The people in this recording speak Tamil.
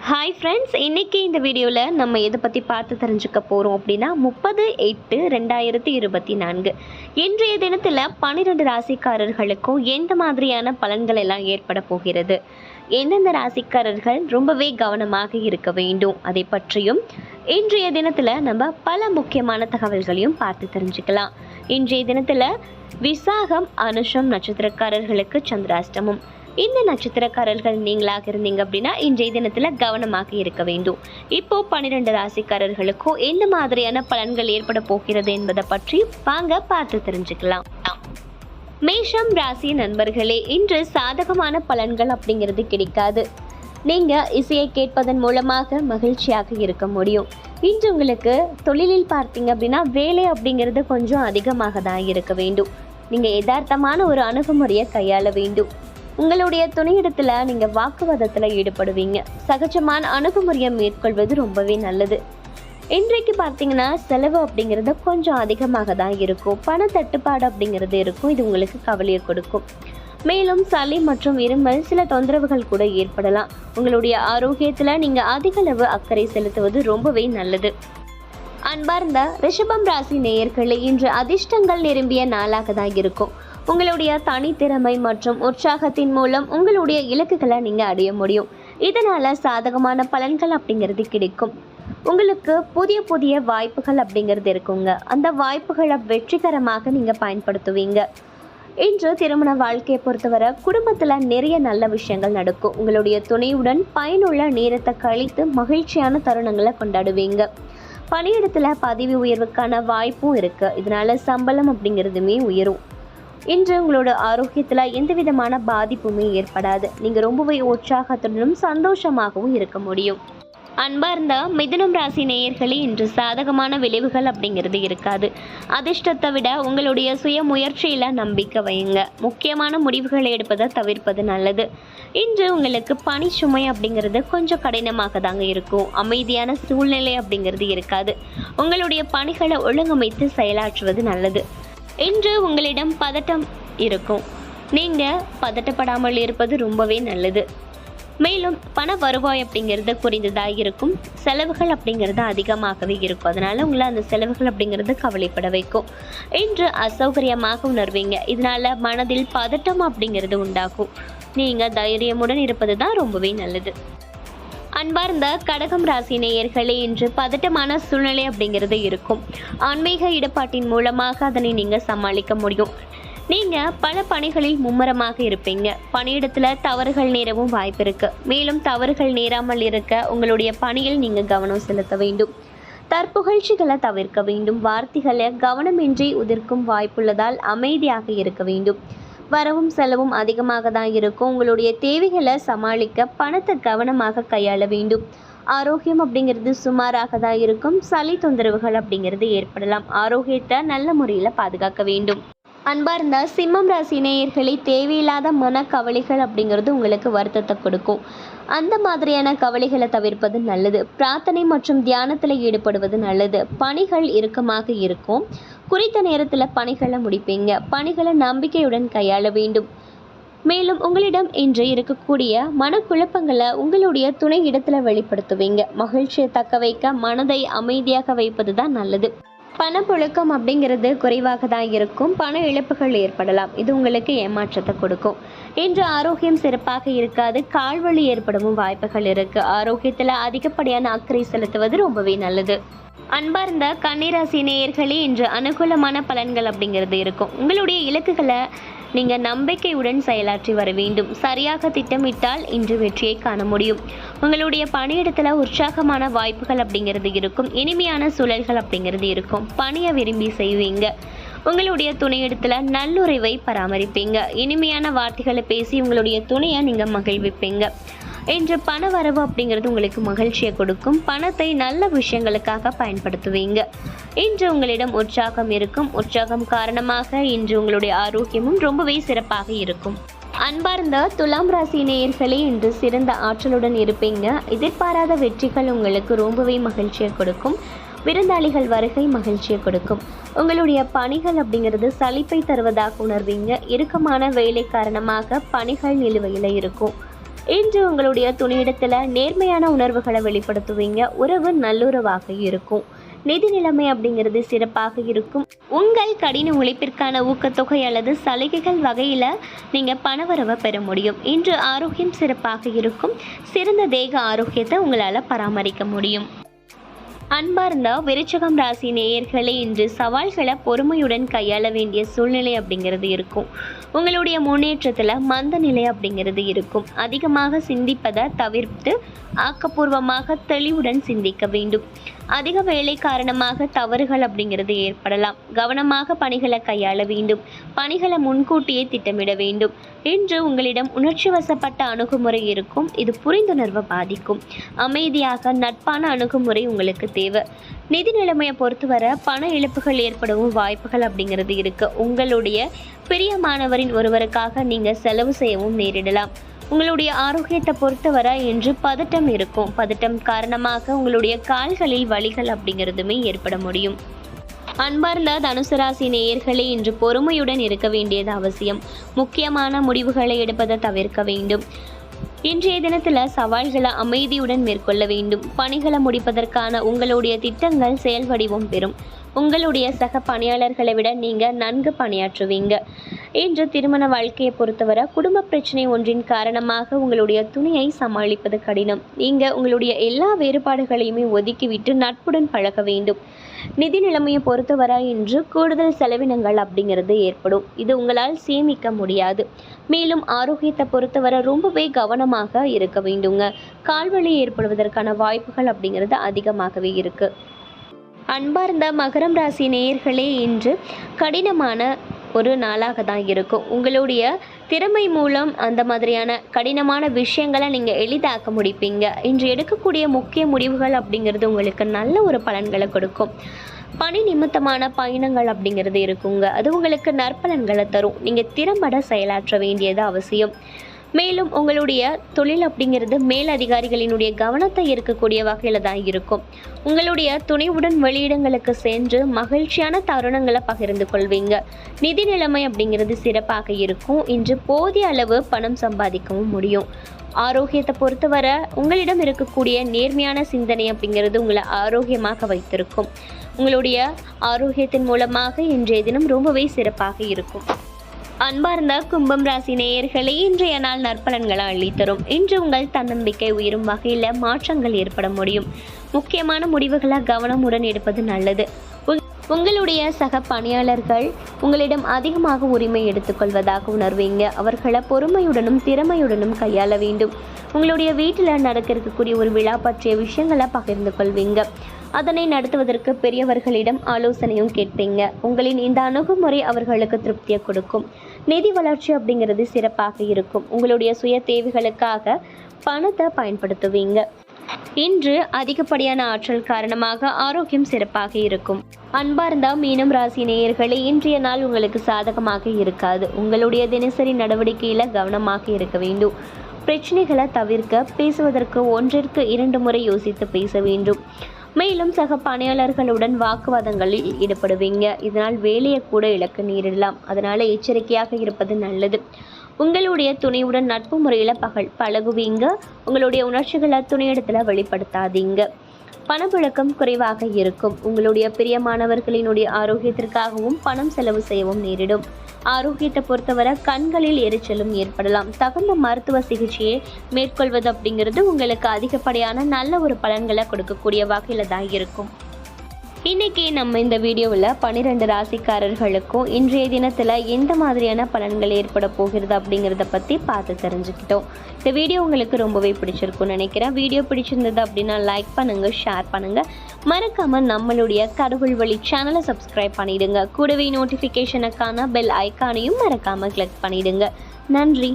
ஹாய் ஃப்ரெண்ட்ஸ், இன்றைக்கி இந்த வீடியோவில் நம்ம எதை பற்றி பார்த்து தெரிஞ்சுக்க போகிறோம் அப்படின்னா 30/8/2024 இன்றைய தினத்தில் 12 ராசிக்காரர்களுக்கும் எந்த மாதிரியான பலன்கள் எல்லாம் ஏற்பட போகிறது, எந்தெந்த ராசிக்காரர்கள் ரொம்பவே கவனமாக இருக்க வேண்டும், அதை பற்றியும் இன்றைய தினத்தில் நம்ம பல முக்கியமான தகவல்களையும் பார்த்து தெரிஞ்சுக்கலாம். இன்றைய தினத்தில் விசாகம் அனுஷம் நட்சத்திரக்காரர்களுக்கு சந்திராஷ்டமம். இந்த நட்சத்திரக்காரர்கள் நீங்களாக இருந்தீங்க அப்படின்னா இன்றைய தினத்தில் கவனமாக இருக்க வேண்டும். இப்போ 12 ராசிக்காரர்களுக்கும் எந்த மாதிரியான பலன்கள் ஏற்பட போகிறது என்பதை பற்றி வாங்க பார்த்து தெரிஞ்சுக்கலாம். மேஷம் ராசி நண்பர்களே, இன்று சாதகமான பலன்கள் அப்படிங்கிறது கிடைக்காது. நீங்கள் இசையை கேட்பதன் மூலமாக மகிழ்ச்சியாக இருக்க முடியும். இன்று உங்களுக்கு தொழிலில் பார்த்தீங்க அப்படின்னா வேலை அப்படிங்கிறது கொஞ்சம் அதிகமாக தான் இருக்க வேண்டும். நீங்கள் யதார்த்தமான ஒரு அணுகுமுறையை கையாள வேண்டும். உங்களுடைய துணையிடத்தில் நீங்கள் வாக்குவாதத்தில் ஈடுபடுவீங்க. சகஜமான அணுகுமுறையை மேற்கொள்வது ரொம்பவே நல்லது. இன்றைக்கு பார்த்தீங்கன்னா செலவு அப்படிங்கிறது கொஞ்சம் அதிகமாக தான் இருக்கும். பண தட்டுப்பாடு அப்படிங்கிறது இருக்கும். இது உங்களுக்கு கவலையை கொடுக்கும். மேலும் சளி மற்றும் இருமல் சில தொந்தரவுகள் கூட ஏற்படலாம். உங்களுடைய ஆரோக்கியத்தில் நீங்கள் அதிகளவு அக்கறை செலுத்துவது ரொம்பவே நல்லது. அன்பார்ந்த ரிஷபம் ராசி நேயர்களே, இன்று அதிர்ஷ்டங்கள் நிரம்பிய நாளாக தான் இருக்கும். உங்களுடைய தனித்திறமை மற்றும் உற்சாகத்தின் மூலம் உங்களுடைய இலக்குகளை நீங்கள் அடைய முடியும். இதனால் சாதகமான பலன்கள் அப்படிங்கிறது கிடைக்கும். உங்களுக்கு புதிய புதிய வாய்ப்புகள் அப்படிங்கிறது இருக்குங்க. அந்த வாய்ப்புகளை வெற்றிகரமாக நீங்கள் பயன்படுத்துவீங்க. இன்று திருமண வாழ்க்கையை பொறுத்தவரை குடும்பத்தில் நிறைய நல்ல விஷயங்கள் நடக்கும். உங்களுடைய துணையுடன் பயனுள்ள நேரத்தை கழித்து மகிழ்ச்சியான தருணங்களை கொண்டாடுவீங்க. பணியிடத்தில் பதவி உயர்வுக்கான வாய்ப்பும் இருக்குது. இதனால் சம்பளம் அப்படிங்கிறதுமே உயரும். இன்று உங்களோட ஆரோக்கியத்தில் எந்த விதமான பாதிப்புமே ஏற்படாது. நீங்கள் ரொம்பவே உற்சாகத்துடனும் சந்தோஷமாகவும் இருக்க முடியும். அன்பார்ந்த மிதுனம் ராசி நேயர்களே, இன்று சாதகமான விளைவுகள் அப்படிங்கிறது இருக்காது. அதிர்ஷ்டத்தை விட உங்களுடைய சுய முயற்சியில் நம்பிக்கை வையுங்க. முக்கியமான முடிவுகளை எடுப்பதை தவிர்ப்பது நல்லது. இன்று உங்களுக்கு பணி சுமை அப்படிங்கிறது கொஞ்சம் கடினமாக தாங்க இருக்கும். அமைதியான சூழ்நிலை அப்படிங்கிறது இருக்காது. உங்களுடைய பணிகளை ஒழுங்கமைத்து செயலாற்றுவது நல்லது. இன்று உங்களிடம் பதட்டம் இருக்கும். நீங்கள் பதட்டப்படாமல் இருப்பது ரொம்பவே நல்லது. மேலும் பண வருவாய் அப்படிங்கிறது குறைந்ததாக இருக்கும். செலவுகள் அப்படிங்கிறது அதிகமாகவே இருக்கும். அதனால் உங்களை அந்த செலவுகள் அப்படிங்கிறது கவலைப்பட வைக்கும். இன்று அசௌகரியமாக உணர்வீங்க. இதனால் மனதில் பதட்டம் அப்படிங்கிறது உண்டாகும். நீங்கள் தைரியமுடன் இருப்பது தான் ரொம்பவே நல்லது. அன்பார்ந்த கடகம் ராசி நேயர்களே, இன்று பதட்டமான சூழ்நிலை அப்படிங்கிறது இருக்கும். ஆன்மீக ஈடுபாட்டின் மூலமாக அதனை நீங்கள் சமாளிக்க முடியும். நீங்கள் பல பணிகளில் மும்முரமாக இருப்பீங்க. பணியிடத்தில் தவறுகள் நேரவும் வாய்ப்பு இருக்குது. மேலும் தவறுகள் நேராமல் இருக்க உங்களுடைய பணியில் நீங்கள் கவனம் செலுத்த வேண்டும். தற்புகழ்ச்சிகளை தவிர்க்க வேண்டும். வார்த்தைகளை கவனமின்றி உதிர்க்கும் வாய்ப்புள்ளதால் அமைதியாக இருக்க வேண்டும். வரவும் செலவும் அதிகமாக தான் இருக்கும். உங்களுடைய தேவைகளை சமாளிக்க பணத்தை கவனமாக கையாள வேண்டும். ஆரோக்கியம் அப்படிங்கிறது சுமாராக தான் இருக்கும். சளி தொந்தரவுகள் அப்படிங்கிறது ஏற்படலாம். ஆரோக்கியத்தை நல்ல முறையில் பாதுகாக்க வேண்டும். அன்பார்ந்த சிம்மம் ராசி நேயர்களே, தேவையில்லாத மனக்கவலைகள் அப்படிங்கிறது உங்களுக்கு வருத்தத்தை கொடுக்கும். அந்த மாதிரியான கவலைகளை தவிர்ப்பது நல்லது. பிரார்த்தனை மற்றும் தியானத்தில் ஈடுபடுவது நல்லது. பணிகள் இறுக்கமாக இருக்கும். குறித்த நேரத்தில் பணிகளை முடிப்பீங்க. பணிகளை நம்பிக்கையுடன் கையாள வேண்டும். மேலும் உங்களிடம் இன்று இருக்கக்கூடிய மனக்குழப்பங்களை உங்களுடைய துணை இடத்துல வெளிப்படுத்துவீங்க. மகிழ்ச்சியை தக்க வைக்க மனதை அமைதியாக வைப்பது தான் நல்லது. பணப்புழக்கம் அப்படிங்கிறது குறைவாக தான் இருக்கும். பண இழப்புகள் ஏற்படலாம். இது உங்களுக்கு ஏமாற்றத்தை கொடுக்கும். இன்று ஆரோக்கியம் சிறப்பாக இருக்காது. கால்வலி ஏற்படவும் வாய்ப்புகள் இருக்குது. ஆரோக்கியத்தில் அதிகப்படியான அக்கறை செலுத்துவது ரொம்பவே நல்லது. அன்பார்ந்த கன்னிராசி நேயர்களே, இன்று அனுகூலமான பலன்கள் அப்படிங்கிறது இருக்கும். உங்களுடைய இலக்குகளை நீங்கள் நம்பிக்கையுடன் செயலாற்றி வர வேண்டும். சரியாக திட்டமிட்டால் இன்று வெற்றியை காண முடியும். உங்களுடைய பணியிடத்தில் உற்சாகமான வாய்ப்புகள் அப்படிங்கிறது இருக்கும். இனிமையான சூழல்கள் அப்படிங்கிறது இருக்கும். பணியை விரும்பி செய்வீங்க. உங்களுடைய துணையிடத்தில் நல்லுறவை பராமரிப்பீங்க. இனிமையான வார்த்தைகளை பேசி உங்களுடைய துணையை நீங்கள் மகிழ்விப்பீங்க. இன்று பண வரவு அப்படிங்கிறது உங்களுக்கு மகிழ்ச்சியை கொடுக்கும். பணத்தை நல்ல விஷயங்களுக்காக பயன்படுத்துவீங்க. இன்று உங்களிடம் உற்சாகம் இருக்கும். உற்சாகம் காரணமாக இன்று உங்களுடைய ஆரோக்கியமும் ரொம்பவே சிறப்பாக இருக்கும். அன்பார்ந்த துலாம் ராசி நேயர்களே, இன்று சிறந்த ஆற்றலுடன் இருப்பீங்க. எதிர்பாராத வெற்றிகள் உங்களுக்கு ரொம்பவே மகிழ்ச்சியை கொடுக்கும். விருந்தாளிகள் வருகை மகிழ்ச்சியை கொடுக்கும். உங்களுடைய பணிகள் அப்படிங்கிறது சலிப்பை தருவதாக உணர்வீங்க. இறுக்கமான வேலை காரணமாக பணிகள் நிலுவையில் இருக்கும். இன்று உங்களுடைய துணையிடத்துல நேர்மையான உணர்வுகளை வெளிப்படுத்துவீங்க. உறவு நல்லுறவாக இருக்கும். நிதி நிலைமை அப்படிங்கிறது சிறப்பாக இருக்கும். உங்கள் கடின உழைப்பிற்கான ஊக்கத்தொகை அல்லது சலுகைகள் வகையில் நீங்கள் பணவரவை பெற முடியும். இன்று ஆரோக்கியம் சிறப்பாக இருக்கும். சிறந்த தேக ஆரோக்கியத்தை உங்களால் பராமரிக்க முடியும். அன்பார்ந்த விருச்சிகம் ராசி நேயர்களே, இன்று சவால்களை பொறுமையுடன் கையாள வேண்டிய சூழ்நிலை அப்படிங்கிறது இருக்கும். உங்களுடைய முன்னேற்றத்தில் மந்த நிலை அப்படிங்கிறது இருக்கும். அதிகமாக சிந்திப்பதை தவிர்த்து ஆக்கப்பூர்வமாக தெளிவுடன் சிந்திக்க வேண்டும். அதிக வேலை காரணமாக தவறுகள் அப்படிங்கிறது ஏற்படலாம். கவனமாக பணிகளை கையாள வேண்டும். பணிகளை முன்கூட்டியே திட்டமிட வேண்டும். இன்று உங்களிடம் உணர்ச்சி வசப்பட்ட அணுகுமுறை இருக்கும். இது புரிந்துணர்வை பாதிக்கும். அமைதியாக நட்பான அணுகுமுறை உங்களுக்கு தேவை. நிதி நிலைமையை பொறுத்தவரை பண இழப்புகள் ஏற்படவும் வாய்ப்புகள் அப்படிங்கிறது இருக்கு. உங்களுடைய பிரியமானவரின் ஒருவருக்காக நீங்கள் செலவு செய்யவும் நேரிடலாம். உங்களுடைய ஆரோக்கியத்தை பொறுத்தவரை இன்று பதட்டம் இருக்கும். பதட்டம் காரணமாக உங்களுடைய கால்களில் வலிகள் அப்படிங்கிறதுமே ஏற்பட முடியும். அன்பார்ந்த தனுசு ராசி நேயர்களே, இன்று பொறுமையுடன் இருக்க வேண்டியது அவசியம். முக்கியமான முடிவுகளை எடுப்பதை தவிர்க்க வேண்டும். இன்றைய தினத்தில் சவால்களை அமைதியுடன் மேற்கொள்ள வேண்டும். பணிகளை முடிப்பதற்கான உங்களுடைய திட்டங்கள் செயல் வடிவம் பெறும். உங்களுடைய சக பணியாளர்களை விட நீங்கள் நன்கு பணியாற்றுவீங்க. இன்று திருமண வாழ்க்கையை பொறுத்தவரை குடும்ப பிரச்சனை ஒன்றின் காரணமாக உங்களுடைய துணையை சமாளிப்பது கடினம். நீங்கள் உங்களுடைய எல்லா வேறுபாடுகளையுமே ஒதுக்கிவிட்டு நட்புடன் பழக வேண்டும். நிதி நிலைமையை பொறுத்தவரை இன்று கூடுதல் செலவினங்கள் அப்படிங்கிறது ஏற்படும். இது உங்களால் சேமிக்க முடியாது. மேலும் ஆரோக்கியத்தை பொறுத்தவரை ரொம்பவே கவனமாக இருக்க வேண்டுங்க. கால்வலி ஏற்படுவதற்கான வாய்ப்புகள் அப்படிங்கிறது அதிகமாகவே இருக்கு. அன்பார்ந்த மகரம் ராசி நேயர்களே, இன்று கடினமான ஒரு நாளாக தான் இருக்கும். உங்களுடைய திறமை மூலம் அந்த மாதிரியான கடினமான விஷயங்களை நீங்கள் எளிதாக்க முடிப்பீங்க. இன்று எடுக்கக்கூடிய முக்கிய முடிவுகள் அப்படிங்கிறது உங்களுக்கு நல்ல ஒரு பலன்களை கொடுக்கும். பணி நிமித்தமான பயணங்கள் அப்படிங்கிறது இருக்குங்க. அது உங்களுக்கு நற்பலன்களை தரும். நீங்கள் திறம்பட செயலாற்ற வேண்டியது அவசியம். மேலும் உங்களுடைய தொழில் அப்படிங்கிறது மேலதிகாரிகளினுடைய கவனத்தை ஈர்க்கக்கூடிய வகையில் தான் இருக்கும். உங்களுடைய துணைவுடன் வெளியிடங்களுக்கு சென்று மகிழ்ச்சியான தருணங்களை பகிர்ந்து கொள்வீங்க. நிதி நிலைமை அப்படிங்கிறது சிறப்பாக இருக்கும். இன்று போதிய அளவு பணம் சம்பாதிக்கவும் முடியும். ஆரோக்கியத்தை பொறுத்தவரை உங்களிடம் இருக்கக்கூடிய நேர்மையான சிந்தனை அப்படிங்கிறது உங்களை ஆரோக்கியமாக வைத்திருக்கும். உங்களுடைய ஆரோக்கியத்தின் மூலமாக இன்றைய தினம் ரொம்பவே சிறப்பாக இருக்கும். அன்பார்ந்த கும்பம் ராசி நேயர்களே, இன்றைய நாள் நற்பலன்களை அள்ளித்தரும். இன்று உங்கள் தன்னம்பிக்கை உயரும் வகையில் மாற்றங்கள் ஏற்பட முடியும். முக்கியமான முடிவுகளை கவனமுடன் எடுப்பது நல்லது. உங்களுடைய சக பணியாளர்கள் உங்களிடம் அதிகமாக உரிமை எடுத்துக்கொள்வதாக உணர்வீங்க. அவர்களை பொறுமையுடனும் திறமையுடனும் கையாள வேண்டும். உங்களுடைய வீட்டில் நடக்க இருக்கக்கூடிய ஒரு விழா பற்றிய விஷயங்களை பகிர்ந்து கொள்வீங்க. அதனை நடத்துவதற்கு பெரியவர்களிடம் ஆலோசனையும் கேட்பீங்க. உங்களின் இந்த அணுகுமுறை அவர்களுக்கு திருப்தியை கொடுக்கும். நிதி வளர்ச்சி அப்படிங்கிறது சிறப்பாக இருக்கும். உங்களுடைய சுய தேவைகளுக்காக பணத்தை பயன்படுத்துவீங்க. இன்று அதிகப்படியான ஆற்றல் காரணமாக ஆரோக்கியம் சிறப்பாக இருக்கும். அன்பார்ந்த மீனம் ராசி நேயர்களே, இன்றைய நாள் உங்களுக்கு சாதகமாக இருக்காது. உங்களுடைய தினசரி நடவடிக்கையில கவனமாக இருக்க வேண்டும். பிரச்சனைகளை தவிர்க்க பேசுவதற்கு 1-2 முறை யோசித்து பேச வேண்டும். மேலும் சக பணியாளர்களுடன் வாக்குவாதங்களில் ஈடுபடுவீங்க. இதனால் வேலையை கூட இழக்க நேரிடலாம். அதனால எச்சரிக்கையாக இருப்பது நல்லது. உங்களுடைய துணையுடன் நட்பு முறையில் பழகுவீங்க. உங்களுடைய உணர்ச்சிகளை துணையிடத்தில் வெளிப்படுத்தாதீங்க. பணப்புழக்கம் குறைவாக இருக்கும். உங்களுடைய பிரியமானவர்களினுடைய ஆரோக்கியத்திற்காகவும் பணம் செலவு செய்யவும் நேரிடும். ஆரோக்கியத்தை பொறுத்தவரை கண்களில் எரிச்சலும் ஏற்படலாம். தகுந்த மருத்துவ சிகிச்சையை மேற்கொள்வது அப்படிங்கிறது உங்களுக்கு அதிகப்படியான நல்ல ஒரு பலன்களை கொடுக்கக்கூடிய வகையில் தான் இருக்கும். இன்றைக்கி நம்ம இந்த வீடியோவில் 12 ராசிக்காரர்களுக்கும் இன்றைய தினத்தில் எந்த மாதிரியான பலன்கள் ஏற்பட போகிறது அப்படிங்கிறத பற்றி பார்த்து தெரிஞ்சுக்கிட்டோம். இந்த வீடியோ உங்களுக்கு ரொம்பவே பிடிச்சிருக்கும்னு நினைக்கிறேன். வீடியோ பிடிச்சிருந்தது அப்படின்னா லைக் பண்ணுங்கள், ஷேர் பண்ணுங்கள். மறக்காமல் நம்மளுடைய கடவுள் வழி சேனலை சப்ஸ்கிரைப் பண்ணிவிடுங்க. கூடவே நோட்டிஃபிகேஷனுக்கான பெல் ஐக்கானையும் மறக்காமல் கிளிக் பண்ணிவிடுங்க. நன்றி.